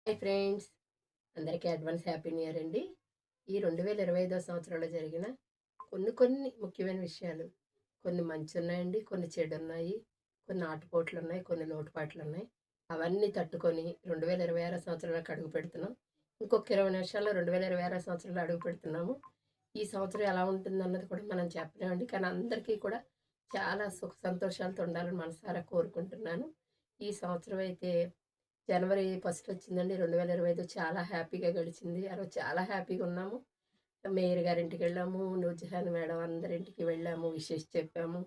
Hi friends, అందరికీ advance happy new year అండి. ఈ 2025 సంవత్సరంలో జరిగిన కొన్ని ముఖ్యమైన విషయాలు, కొన్ని మంచున్నాయండి, కొన్ని చెడున్నాయి, కొన్ని ఆటుపోట్లున్నాయి, కొన్ని లోటుపాట్లున్నాయి. అవన్నీ తట్టుకొని 2026 సంవత్సరంలోకి అడుగు పెడుతున్నాం. ఇంకొక 20 నిమిషాల్లో 2026 సంవత్సరంలో అడుగు పెడుతున్నాము. ఈ సంవత్సరం ఎలా ఉంటుందన్నది కూడా మనం చెప్పలేమండి. కానీ అందరికీ కూడా చాలా సుఖ సంతోషాలతో ఉండాలని మనసారా కోరుకుంటున్నాను. ఈ సంవత్సరం అయితే జనవరి ఫస్ట్ వచ్చిందండి. 2025 చాలా హ్యాపీగా గడిచింది. ఆ రోజు చాలా హ్యాపీగా ఉన్నాము. మేయర్ గారింటికి వెళ్ళాము. నూర్జహాన్ మేడం అందరింటికి వెళ్ళాము. విషెస్ చెప్పాము.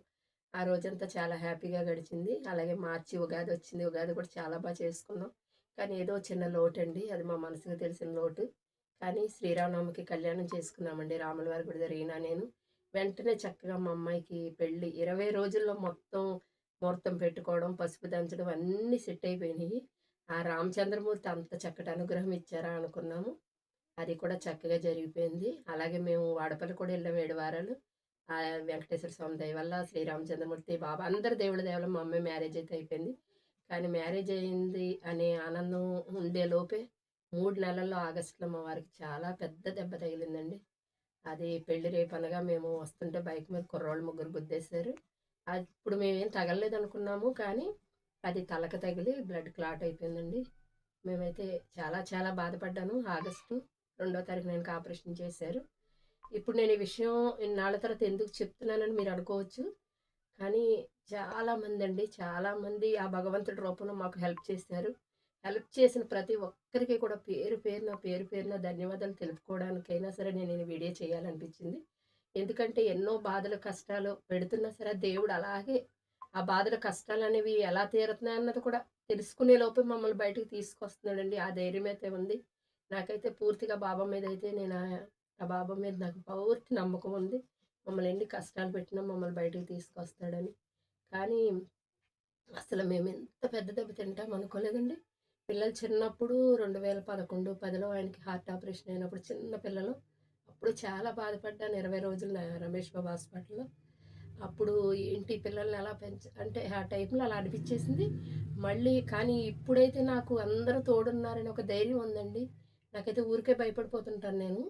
ఆ రోజంతా చాలా హ్యాపీగా గడిచింది. అలాగే మార్చి ఉగాది వచ్చింది. ఉగాది కూడా చాలా చేసుకున్నాం. కానీ ఏదో చిన్న లోటండి. అది మా మనసుకు తెలిసిన లోటు. కానీ శ్రీరామనవమికి కళ్యాణం చేసుకున్నామండి. రాముల వారి గుడి దగ్గర ఈయన నేను. వెంటనే చక్కగా మా అమ్మాయికి పెళ్లి 20 రోజుల్లో మొత్తం ముహూర్తం పెట్టుకోవడం, పసుపు దంచడం అన్నీ సెట్ అయిపోయినాయి. ఆ రామచంద్రమూర్తి అంత చక్కటి అనుగ్రహం ఇచ్చారా అనుకున్నాము. అది కూడా చక్కగా జరిగిపోయింది. అలాగే మేము వాడపల్లి కూడా వెళ్ళాం 7 వారాలు. వెంకటేశ్వర స్వామి దయ వల్ల, శ్రీరామచంద్రమూర్తి, బాబా అందరి దేవుడి దయ వల్ల మా అమ్మాయి మ్యారేజ్ అయితే అయిపోయింది. కానీ మ్యారేజ్ అయింది అనే ఆనందం ఉండే లోపే 3 నెలల్లో ఆగస్టులో మా వారికి చాలా పెద్ద దెబ్బ తగిలిందండి. అది పెళ్లి రేపనగా మేము వస్తుంటే బైక్ మీద కుర్రోళ్ళు ముగ్గురు గుద్దేశారు. అప్పుడు మేమేం తగలలేదనుకున్నాము. కానీ అది తలకి తగిలి బ్లడ్ క్లాట్ అయిపోయిందండి. మేమైతే చాలా బాధపడ్డాను. ఆగస్టు 2వ తారీఖున ఆయనకి ఆపరేషన్ చేశారు. ఇప్పుడు నేను ఈ విషయం ఇన్నాళ్ళ తర్వాత ఎందుకు చెప్తున్నానని మీరు అనుకోవచ్చు. కానీ చాలామంది ఆ భగవంతుడి రూపంలో మాకు హెల్ప్ చేశారు. హెల్ప్ చేసిన ప్రతి ఒక్కరికి కూడా పేరు పేరున ధన్యవాదాలు తెలుపుకోవడానికైనా సరే నేను ఈ వీడియో చేయాలనిపించింది. ఎందుకంటే ఎన్నో బాధలు, కష్టాలు పెడుతున్నా సరే దేవుడు అలాగే ఆ బాధలు, కష్టాలనేవి ఎలా తీరుతున్నాయన్నది కూడా తెలుసుకునే లోపే మమ్మల్ని బయటకి తీసుకొస్తున్నాడండి. ఆ ధైర్యం అయితే ఉంది. నాకైతే పూర్తిగా బాబా మీదయితే నేను ఆ బాబా మీద నాకు పూర్తి నమ్మకం ఉంది. మమ్మల్ని ఎన్ని కష్టాలు పెట్టినా మమ్మల్ని బయటకి తీసుకొస్తాడని. కానీ అసలు మేమెంత పెద్ద దెబ్బ తింటాం అనుకోలేదండి. పిల్లలు చిన్నప్పుడు 2011, 10లో ఆయనకి హార్ట్ ఆపరేషన్ అయినప్పుడు చిన్న పిల్లలు. అప్పుడు చాలా బాధపడ్డాను 20 రోజులు రమేష్ బాబు హాస్పిటల్‌లో. అప్పుడు ఏంటి పిల్లల్ని ఎలా అంటే ఆ టైంలో అలా అనిపిచ్చేసింది. మళ్ళీ కానీ ఇప్పుడైతే నాకు అందరూ తోడున్నారని ఒక ధైర్యం ఉందండి. నాకైతే ఊరికే భయపడిపోతుంటాను నేను.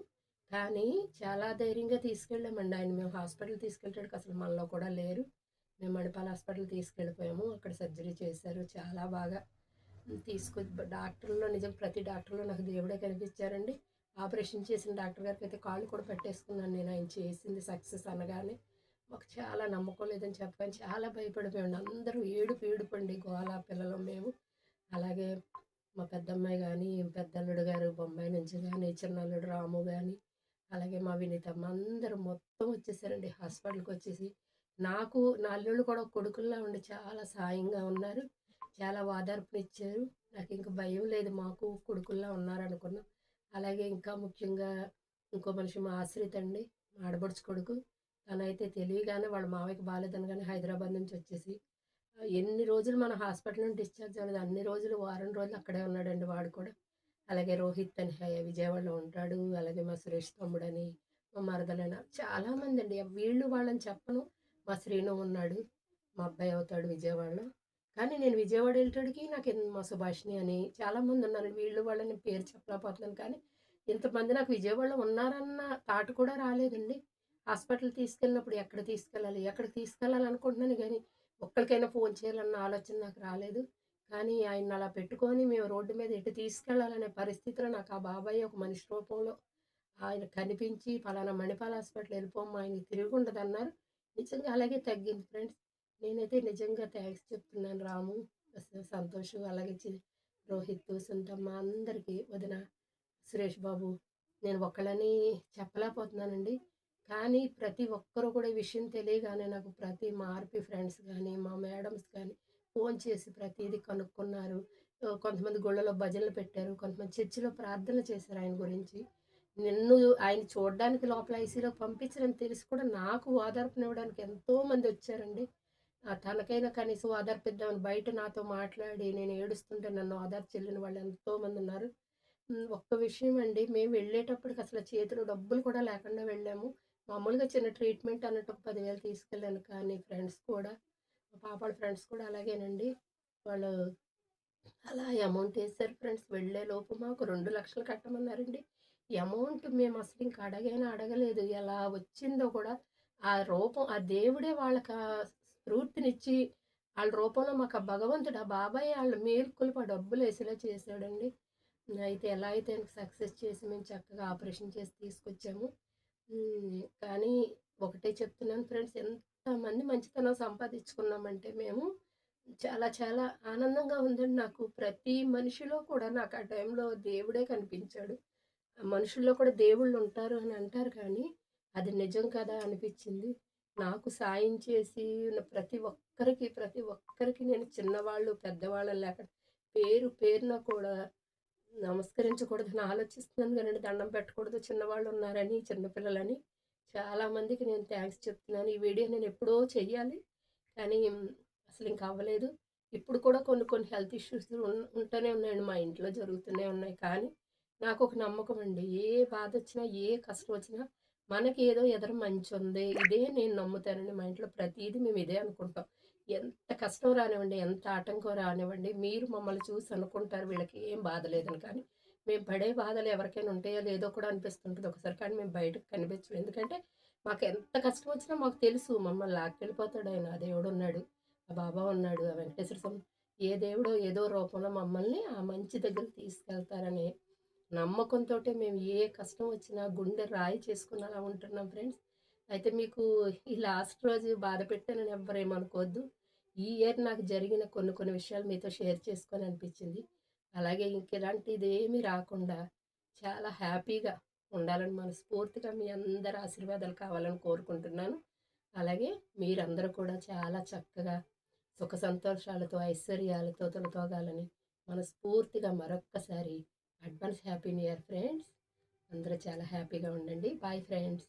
కానీ చాలా ధైర్యంగా తీసుకెళ్ళామండి ఆయన. మేము హాస్పిటల్‌కి తీసుకెళ్ళేటప్పటికి అసలు మనలో కూడా లేరు. మేము మణిపాల్ హాస్పిటల్‌కి తీసుకెళ్ళిపోయాము. అక్కడ సర్జరీ చేశారు. చాలా బాగా డాక్టర్‌లో నిజం ప్రతి డాక్టర్‌లో నాకు దేవుడే కనిపిచ్చారండి. ఆపరేషన్ చేసిన డాక్టర్ గారికైతే కాళ్ళు కూడా పట్టేసుకున్నాను నేను ఆయన చేసింది సక్సెస్ అనగానే. మాకు చాలా నమ్మకం లేదని చెప్పగానే చాలా భయపడిపోయామండి. అందరూ ఏడుపండి గోల పిల్లలం మేము. అలాగే మా పెద్దమ్మాయి గానీ, పెద్దల్లుడు గారు బొంబాయి నుంచి గానీ, చిన్నల్లుడు రాము గానీ, అలాగే మా వినీతమ్మ అందరూ మొత్తం వచ్చేసారండి హాస్పిటల్‌కొచ్చేసి. నా అల్లుళ్ళు కూడా కొడుకుల్లా ఉండి చాలా సాయంగా ఉన్నారు. చాలా ఓదార్పునిచ్చారు. నాకింక భయం లేదు. మాకు కొడుకుల్లా ఉన్నారనుకున్నాం. అలాగే ఇంకా ముఖ్యంగా ఇంకో మనిషి మా ఆశ్రిత్ అండి. మా ఆడపడుచు కొడుకు. తనైతే తెలియగానే వాళ్ళ మావయ్యకి బాలేదనగానే హైదరాబాద్ నుంచి వచ్చేసి ఎన్ని రోజులు మన హాస్పిటల్ నుండి డిశ్చార్జ్ అవ్వలేదు. అన్ని రోజులు వారం రోజులు అక్కడే ఉన్నాడండి వాడు కూడా. అలాగే రోహిత్ అని విజయవాడలో ఉంటాడు. అలాగే మా సురేష్ తమ్ముడని, మా మరదలని చాలామందండి. వీళ్ళు వాళ్ళని చెప్పను. మా శ్రీను ఉన్నాడు. మా అబ్బాయి అవుతాడు విజయవాడలో. కానీ నేను విజయవాడ వెళ్ళేటోడికి మా సుభాషిణి అని చాలామంది ఉన్నారు. వీళ్ళు వాళ్ళని పేరు చెప్పలేకపోతున్నాను. కానీ ఇంతమంది నాకు విజయవాడలో ఉన్నారన్న థాట్ కూడా రాలేదండి. హాస్పిటల్ తీసుకెళ్ళినప్పుడు ఎక్కడికి తీసుకెళ్ళాలనుకుంటున్నాను గానీ, ఒక్కళ్ళకైనా ఫోన్ చేయాలన్న ఆలోచన నాకు రాలేదు. కానీ ఆయన్ని అలా పెట్టుకొని మేము రోడ్డు మీద ఎటు తీసుకెళ్ళాలనే పరిస్థితిలో నాకు ఆ బాబాయ్ ఒక మనిషి రూపంలో ఆయన కనిపించి, "పలానా మణిపాల్ హాస్పిటల్ ఎళ్ళిపోమ్మా ఆయనకి తిరుగుండదన్నారు." నిజంగా అలాగే తగ్గింది ఫ్రెండ్స్. నేనైతే నిజంగా థాంక్స్ చెప్తున్నాను రాము, సంతోషు, అలాగే రోహిత్, సుందమ్మ అందరికీ, వదిన, సురేష్ బాబు. నేను ఒక్కళ్ళని చెప్పలేకపోతున్నానండి. కానీ ప్రతి ఒక్కరు కూడా ఈ విషయం తెలియగానే నాకు ప్రతి మా ఆర్‌పీ ఫ్రెండ్స్ గానీ, మా మేడమ్స్ గానీ ఫోన్ చేసి ప్రతీదీ కనుక్కున్నారు. కొంతమంది గుళ్ళలో భజనలు పెట్టారు. కొంతమంది చర్చిలో ప్రార్థనలు చేశారు ఆయన గురించి. నిన్ను ఆయన చూడ్డానికి లోపల ఐసీయూలో పంపించరని తెలిసి కూడా నాకు ఓదార్పునివ్వడానికి ఎంతోమందొచ్చారండి. తనకైనా కనీసం ఓదార్పిద్దామని బయట నాతో మాట్లాడి నేను ఏడుస్తుంటే నన్ను ఓదార్చెళ్ళిన వాళ్ళు ఎంతోమందున్నారు. ఒక్క విషయం అండి. మేము వెళ్ళేటప్పటికి అసలు చేతిలో డబ్బులు కూడా లేకుండా వెళ్ళాము. మామూలుగా చిన్న ట్రీట్మెంట్ అన్నట్టు ఒక 10,000 తీసుకెళ్ళాను. కానీ ఫ్రెండ్స్ కూడా మా పాప వాళ్ళ ఫ్రెండ్స్ కూడా అలాగేనండి. వాళ్ళు అలా అమౌంట్ ఏసారు ఫ్రెండ్స్. వెళ్ళేలోపు మాకు 2,00,000 కట్టమన్నారండి. ఈ అమౌంట్ మేమసలు ఇంక అడగానే అడగలేదు. ఎలా వచ్చిందో కూడా ఆ రూపం ఆ దేవుడే వాళ్ళకా స్ఫూర్తినిచ్చి, ఆళ్ళ రూపంలో మాకు ఆ భగవంతుడు, ఆ బాబాయ్ ఆళ్ళ మేలుకొలుపు ఆ డబ్బులేసేలా చేశాడండి. అయితే ఎలా అయితే సక్సెస్ చేసి మేము చక్కగా ఆపరేషన్ చేసి తీసుకొచ్చాము. కానీ ఒకటే చెప్తున్నాను ఫ్రెండ్స్, ఎంతమంది మంచితనం సంపాదించుకున్నామంటే మేము, చాలా చాలా ఆనందంగా ఉందండి నాకు. ప్రతి మనిషిలో కూడా నాకు ఆ టైంలో దేవుడే కనిపించాడు. మనుషుల్లో కూడా దేవుళ్ళుంటారు అని అంటారు కానీ, అది నిజం కదా అనిపిచ్చింది. నాకు సాయం చేసి ఉన్న ప్రతి ఒక్కరికి నేను చిన్నవాళ్ళు, పెద్దవాళ్ళు లేకుండా పేరు పేరున కూడా నమస్కరించకూడదని ఆలోచిస్తున్నాను గానండి. దండం పెట్టకూడదు చిన్నవాళ్ళున్నారని, చిన్న పిల్లలని. చాలా మందికి నేను థాంక్స్ చెప్తున్నాను. ఈ వీడియో నేనెప్పుడో చెయ్యాలి. కానీ అసలింక అవ్వలేదు. ఇప్పుడు కూడా కొన్ని కొన్ని హెల్త్ ఇష్యూస్ ఉంటూనే ఉన్నాయండి. మా ఇంట్లో జరుగుతూనే ఉన్నాయి. కానీ నాకొక నమ్మకమండి. ఏ బాధొచ్చినా, ఏ కష్టమొచ్చినా మనకి ఏదో ఎదర మంచుంది. ఇదే నేను నమ్ముతానండి. మా ఇంట్లో ప్రతీదీ మేము ఇదే అనుకుంటాం. ఎంత కష్టం రానివ్వండి, ఎంత ఆటంకం రానివ్వండి, మీరు మమ్మల్ని చూసి అనుకుంటారు వీళ్ళకి ఏం బాధ లేదని. కానీ మేము పడే బాధలు ఎవరికైనా ఉంటాయో లేదో కూడా అనిపిస్తుంటది ఒకసారి. కానీ మేము బయటకి కనిపించం. ఎందుకంటే మాకెంత కష్టం వచ్చినా మాకు తెలుసు మమ్మల్ని లాక్కెళ్ళిపోతాడాయన. ఆ దేవుడున్నాడు. ఆ బాబా ఉన్నాడు. ఆ వెంకటేశ్వర స్వామి, ఏ దేవుడో ఏదో రూపంలో మమ్మల్ని ఆ మంచి దగ్గరికి తీసుకెళ్తారని నమ్మకంతోటే మేము ఏ కష్టం వచ్చినా గుండె రాయి చేసుకొని అలా ఉంటున్నాం ఫ్రెండ్స్. అయితే మీకు ఈ లాస్ట్ రోజు బాధ పెట్టానని ఎవ్వరేమనుకోవద్దు. ఈ ఇయర్ నాకు జరిగిన కొన్ని కొన్ని విషయాలు మీతో షేర్ చేసుకోవాలనిపించింది. అలాగే ఇంకెలాంటిదేమీ రాకుండా చాలా హ్యాపీగా ఉండాలని మనస్ఫూర్తిగా మీ అందరి ఆశీర్వాదాలు కావాలని కోరుకుంటున్నాను. అలాగే మీరందరూ కూడా చాలా చక్కగా సుఖ సంతోషాలతో, ఐశ్వర్యాలతో తొలతూగాలని మనస్ఫూర్తిగా మరొక్కసారి advance happy new year friends. అందరూ చాలా హ్యాపీగా ఉండండి. Bye friends.